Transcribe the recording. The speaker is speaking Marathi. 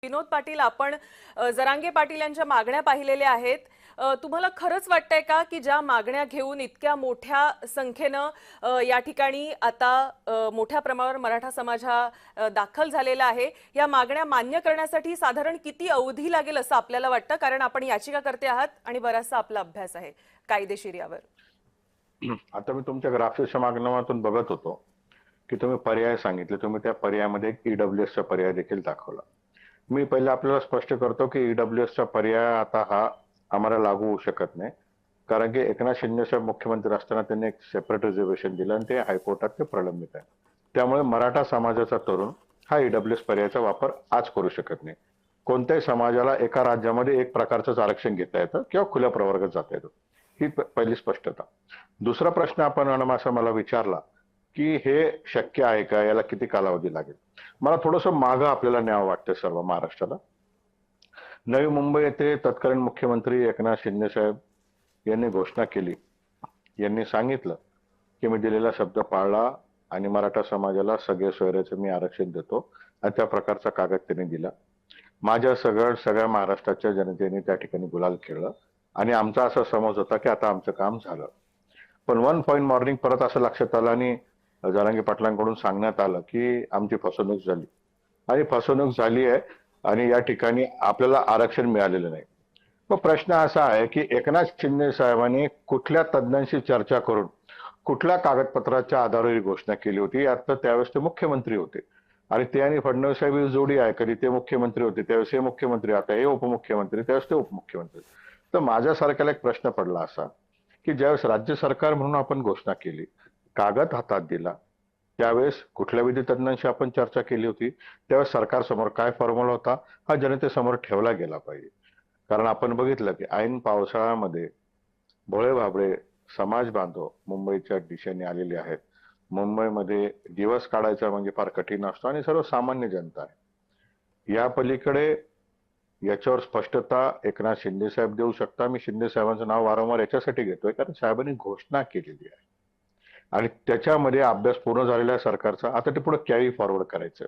विनोद पाटील, आपण जरांगे पाटील यांच्या मागण्या पाहिलेल्या आहेत. तुम्हाला खरंच वाटतंय का की ज्या मागण्या घेऊन इतक्या मोठ्या संख्येनं या ठिकाणी आता मोठ्या प्रमाणावर मराठा समाज हा दाखल झालेला आहे, या मागण्या मान्य करण्यासाठी साधारण किती अवधी लागेल असं आपल्याला वाटतं? कारण आपण याचिकाकर्ते आहात आणि बराचसा आपला अभ्यास आहे कायदेशीर यावर. आता मी तुमच्या ग्राफिक्सच्या माध्यमातून बघत होतो की तुम्ही पर्याय सांगितले, तुम्ही त्या पर्यायामध्ये एक ईडब्ल्यूएसचा पर्याय देखील दाखवला. मी पहिले आपल्याला स्पष्ट करतो की ईडब्ल्यूएसचा पर्याय आता हा आम्हाला लागू होऊ शकत नाही, कारण की एकनाथ शिंदे साहेब मुख्यमंत्री असताना त्यांनी एक सेपरेट रिझर्वेशन दिलं आणि ते हायकोर्टात ते प्रलंबित आहे. त्यामुळे मराठा समाजाचा तरुण हा ईडब्ल्यूएस पर्यायाचा वापर आज करू शकत नाही. कोणत्याही समाजाला एका राज्यामध्ये एक प्रकारचं आरक्षण घेता येतं किंवा खुल्या प्रवर्गात जाता येतं, ही पहिली स्पष्टता. दुसरा प्रश्न आपण असा मला विचारला की हे शक्य आहे का, याला किती कालावधी लागेल. मला थोडंसं मागं आपल्याला न्यावं वाटतं सर्व महाराष्ट्राला. नवी मुंबई येथे तत्कालीन मुख्यमंत्री एकनाथ शिंदे साहेब यांनी घोषणा केली, यांनी सांगितलं की मी दिलेला शब्द पाळला आणि मराठा समाजाला सगळे सोयऱ्याचं मी आरक्षण देतो, आणि त्या प्रकारचा कागद त्यांनी दिला. माझ्या सगळ्या महाराष्ट्राच्या जनतेने त्या ठिकाणी गुलाल खेळलं आणि आमचा असा समज होता की आता आमचं काम झालं. पण वन पॉइंट मॉर्निंग परत असं लक्षात आलं आणि जरांगे पाटलांकडून सांगण्यात आलं की आमची फसवणूक झाली आणि फसवणूक झाली आहे आणि या ठिकाणी आपल्याला आरक्षण मिळालेलं नाही. मग प्रश्न असा आहे की एकनाथ शिंदे साहेबांनी कुठल्या तज्ञांशी चर्चा करून कुठल्या कागदपत्राच्या आधारावर ही घोषणा केली होती? आता त्यावेळेस ते मुख्यमंत्री होते आणि ते आणि फडणवीस साहेब ही जोडी आहे, कधी ते मुख्यमंत्री होते त्यावेळेस हे मुख्यमंत्री, आता हे उपमुख्यमंत्री, त्यावेळेस ते उपमुख्यमंत्री. तर माझ्यासारख्याला एक प्रश्न पडला असा की ज्यावेळेस राज्य सरकार म्हणून आपण घोषणा केली, कागद हातात दिला, त्यावेळेस कुठल्या विधी तज्ञांशी आपण चर्चा केली होती? त्यावेळेस सरकारसमोर काय फॉर्म्युला होता हा जनतेसमोर ठेवला गेला पाहिजे. कारण आपण बघितलं की ऐन पावसाळ्यामध्ये भोळे भाबळे समाज बांधव मुंबईच्या दिशेने आलेले आहेत. मुंबईमध्ये दिवस काढायचा म्हणजे फार कठीण असतो आणि सर्वसामान्य जनता आहे. या पलीकडे याच्यावर स्पष्टता एकनाथ शिंदे साहेब देऊ शकता. मी शिंदे साहेबांचं नाव वारंवार याच्यासाठी घेतोय कारण साहेबांनी घोषणा केलेली आहे आणि त्याच्यामध्ये अभ्यास पूर्ण झालेल्या सरकारचा आता ते पुढे कॅरी फॉरवर्ड करायचं.